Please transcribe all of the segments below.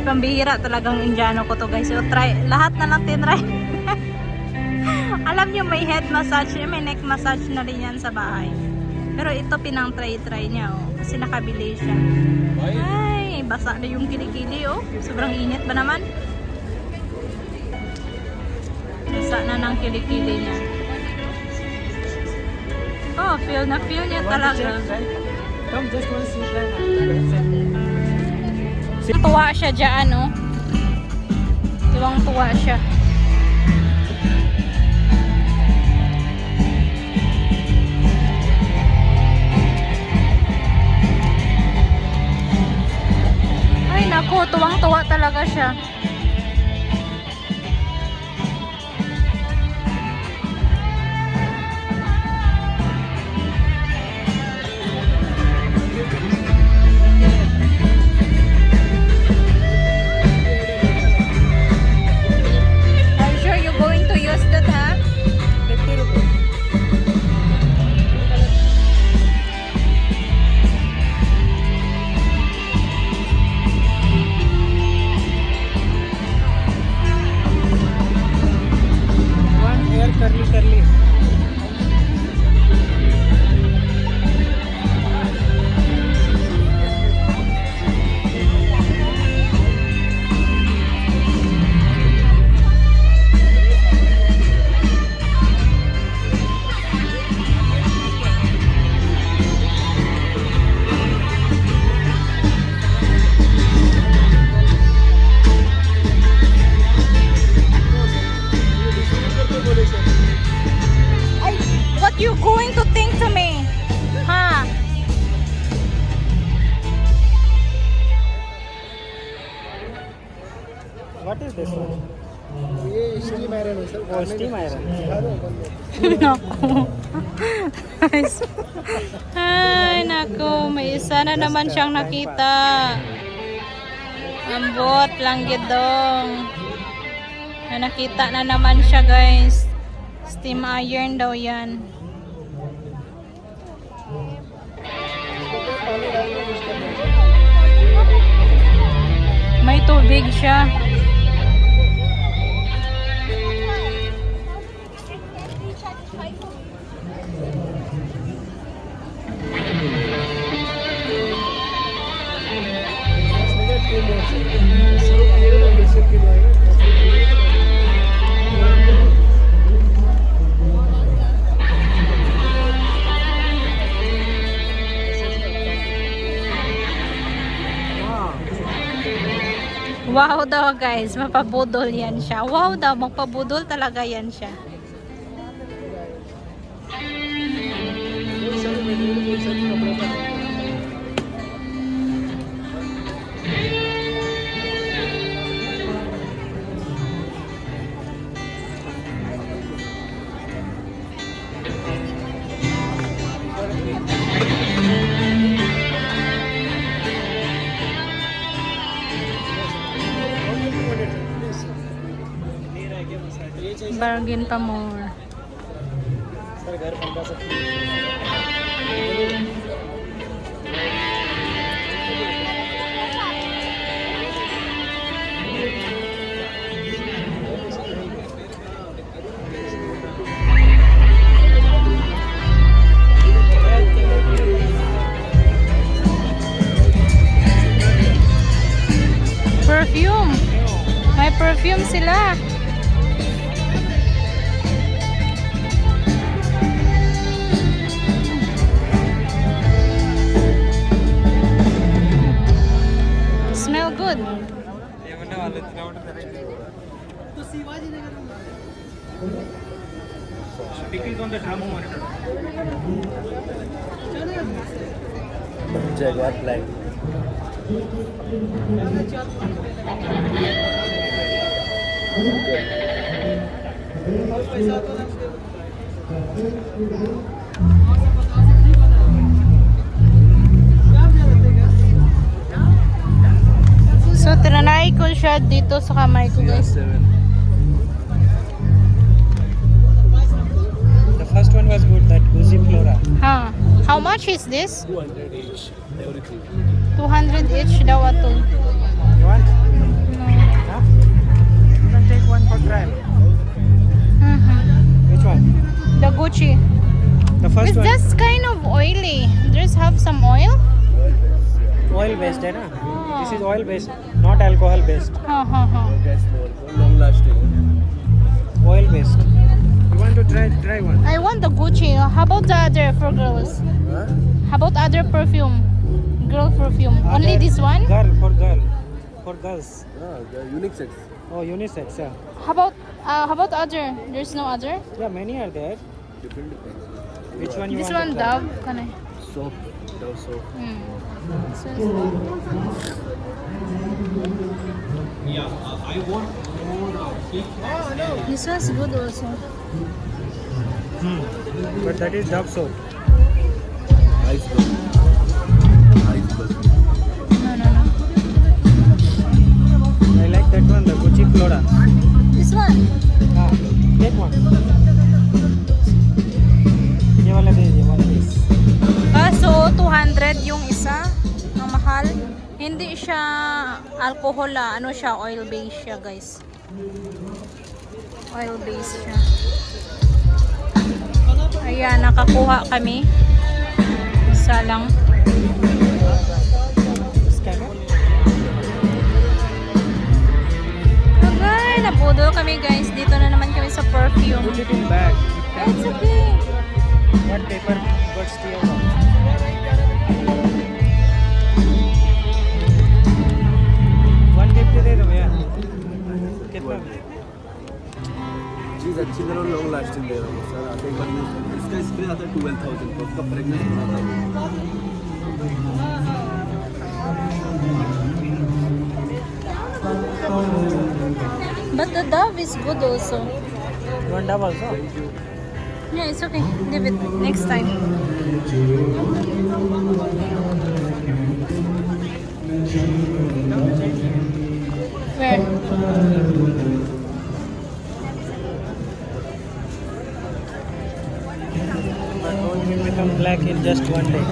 pambihira talagang Indiano ko to guys. So try, lahat na lang tinry. Alam nyo may head massage, may neck massage na rin yan sa bahay. Pero ito pinang try niya oh. Kasi nakabili siya. Ay, basa na yung kilikili oh. Sobrang init ba naman? Basa na ng kilikili niya. Oh, feel niya talaga. Come, just want to see that. Tuwa siya dyan, no? Tuwang-tuwa siya. Ay, naku, tuwang-tuwa talaga siya. Curly. What you going to think to me? Huh? What is this one? ये steam iron है sir. Oh, steam iron. Naku. Ay, naku. May isa na naman siyang nakita. Ambot lang gidong. Nakita na naman siya guys. Steam iron daw yan. May tubig siya. Wow daw guys, mapabudol yan siya. Wow daw, magpabudol talaga yan siya. Bargain pa more. Sir घर 15 से Perfume. May perfume sila. Smell good. Pickles on the thermo monitor. Jaguar black. So, tinanay ko siya dito sa kamay ko guys. The first one was good, that Goosey Flora. Huh. How much is this? 200 each. Everything. 200 each daw ato. You want? oil based, not alcohol based. Ha ha ha. long lasting. Oil based. You want to try one? I want the Gucci. How about the other for girls? Huh? How about other perfume? Girl perfume. Only Other- this one? Girl. For girls. The unisex. Oh, unisex. Yeah. How about other? There's no other? Yeah, many are there. Different. Which one you This want one to try? Dove. Can I? Soap. Dove soap. Hmm. So, this one's good also. But that is Dove soap. Iceberg. Iceberg. No, no, no. I like that one, the Gucci Flora. This one. Ah, take one. ये वाला दे दीजिए, one piece. So 200 yung isa. Ang mahal. Hindi siya alcohol, ano siya, oil based siya, guys. Oil based siya. Ayan, nakakuha kami. Isa lang. Scanner. Okay, napudol kami, guys. Dito na naman kami sa perfume. Put it in bag. It's okay. What paper got steal? One fifty दे दो भैया. कितना? चीज अच्छी तरह long lasting दे रहा हूँ sir. आप एक बार यूज करें। इसका स्प्रे आता है 12,000 का, उसका फ्रेगनेंस बनाता है। But the Dove is good also. You want Dove also? Yeah, it's okay. Leave it next time. Where? But don't will become black in just one day.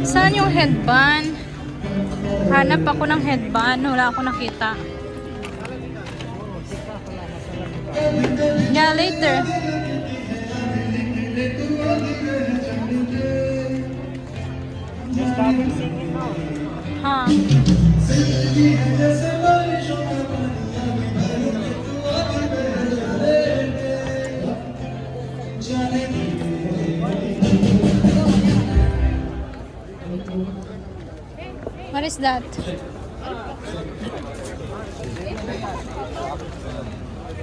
Saan yung headband? Hanap ako ng headband. Wala ako nakita. Yeah, later. Just started singing now. Huh. What is that?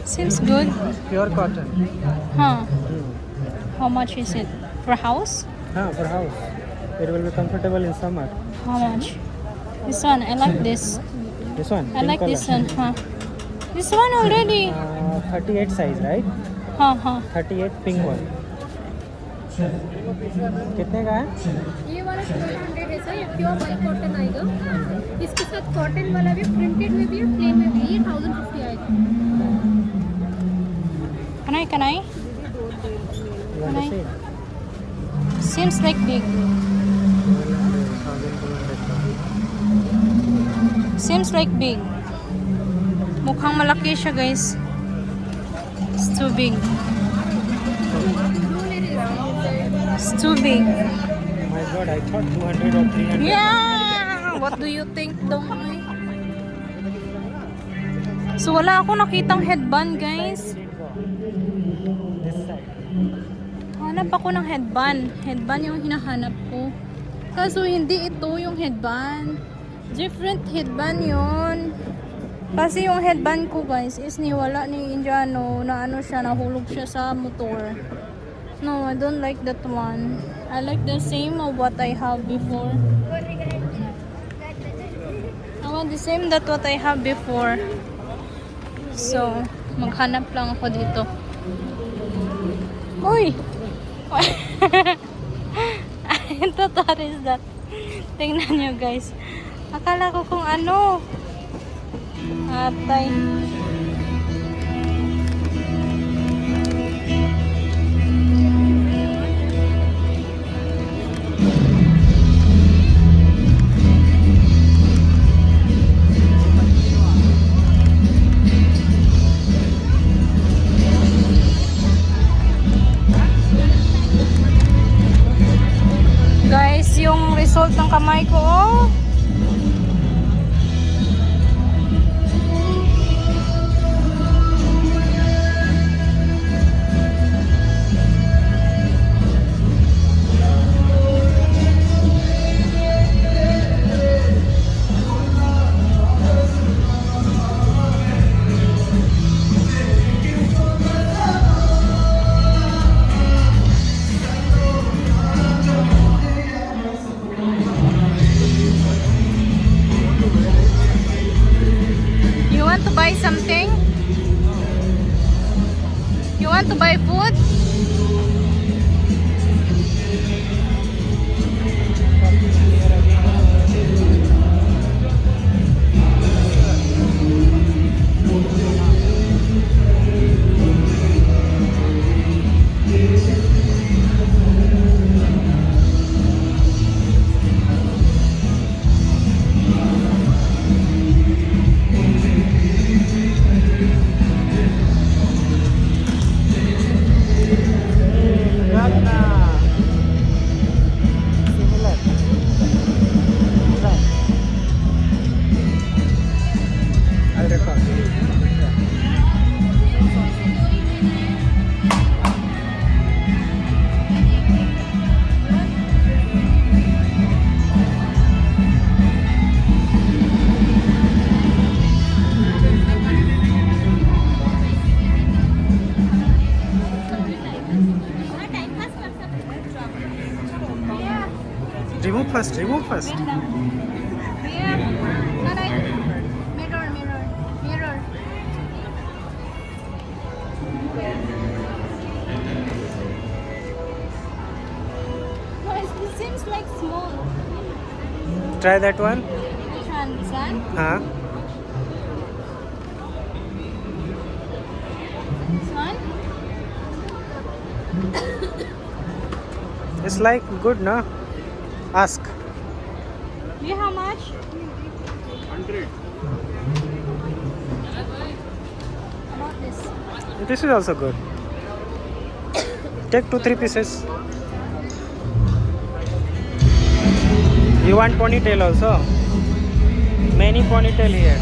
Seems good. Pure cotton. Huh. How much is it? For house? For house. It will be comfortable in summer. How much? This one. I like this. This one. I pink like color. this one. Huh. This one already. 38 size, right? Huh, huh. 38 pink one. कितने का है? ये वाला 1200 है sir, ये pure white cotton आएगा। इसके साथ कॉटन वाला भी प्रिंटेड में भी है, प्लेन में भी है, ये 1050 आएगा। Can I? You want to Nice. see? Seems like big. Seems like big. Mukhang malaki siya, guys. It's too big. It's too big. My God, I thought 200 or 300. Yeah! What do you think, Dong? So, wala ako nakitang headband, guys. This side. Hanap ako ng headband. Headband yung hinahanap ko. Kaso, hindi ito yung headband. Different headband yon. Kasi yung headband ko, guys, is niwala ni Indiano na ano siya, nahulog siya sa motor. No, I don't like that one. I like the same of what I have before. I want the same that what I have before. So, maghanap lang ako dito. Uy! What is that? Tingnan nyo, guys. Akala ko kung ano. Atay. ko. You want to buy something? You want to buy food? I'll record. Remove first, remove first. Here. Mirror, mirror, mirror. This seems like small. Try that one. Which one? This one? Huh? This one? It's like good, no? Ask. You how much? 100. About this. This is also good. Take 2-3 pieces. You want ponytail also? Many ponytail here.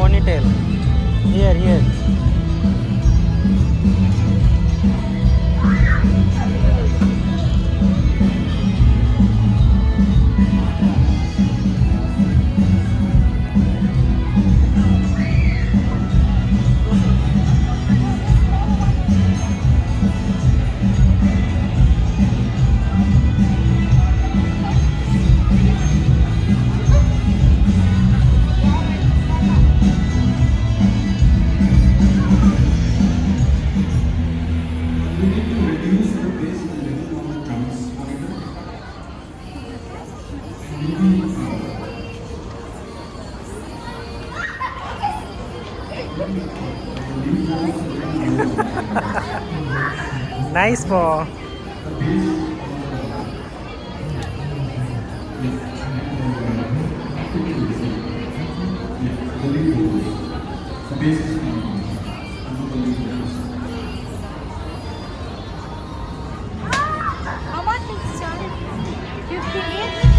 Ponytail. Here, here. Nice po. How much is this one? 58?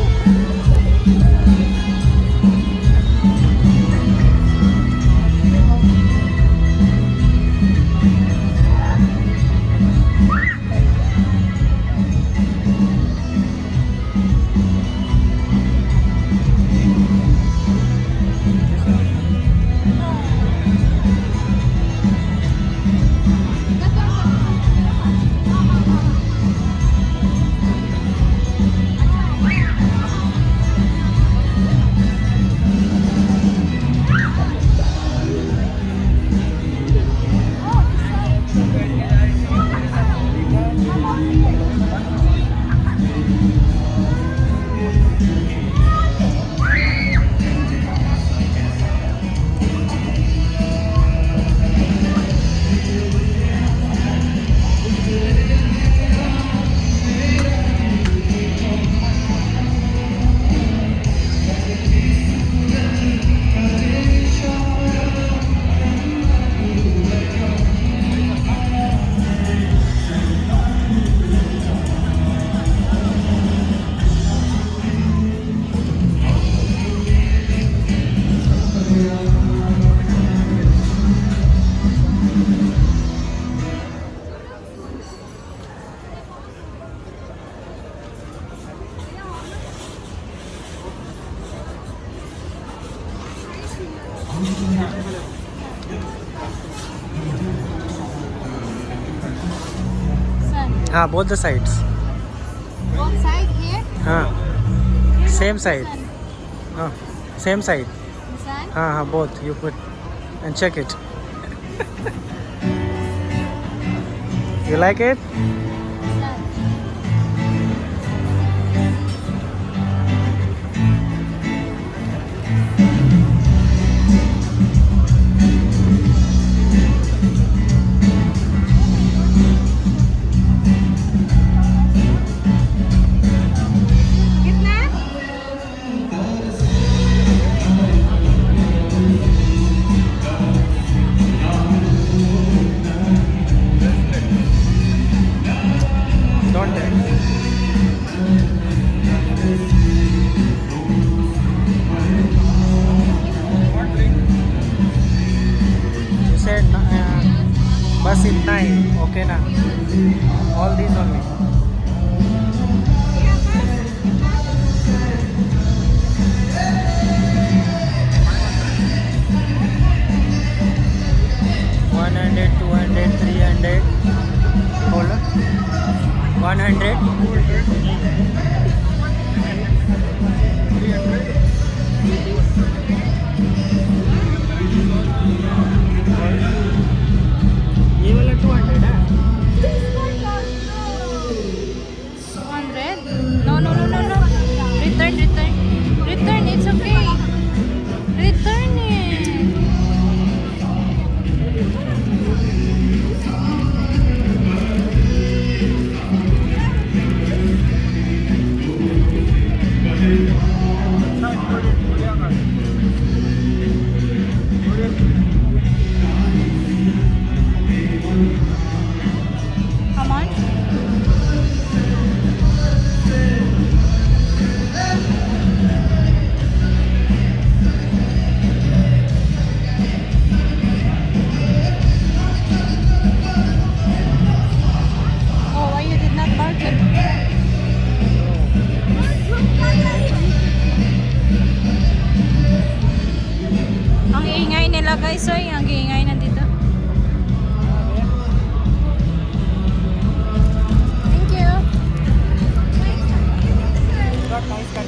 हाँ both the sides. Both side here. हाँ same side. हाँ same side. This one. हाँ हाँ both you put and check it. You like it? This one. कितना? Don't tell. You said bus in 9. Okay na. All these only. One hundred, 200, 300. Hold on. 100. ये वाला 200 है. 200? No, no, no, no, no. Return, return. Return, it's okay. Return it. How much? Oh, why you did not bargain? Ang ingay nila guys, oy. Ang ingay na dito.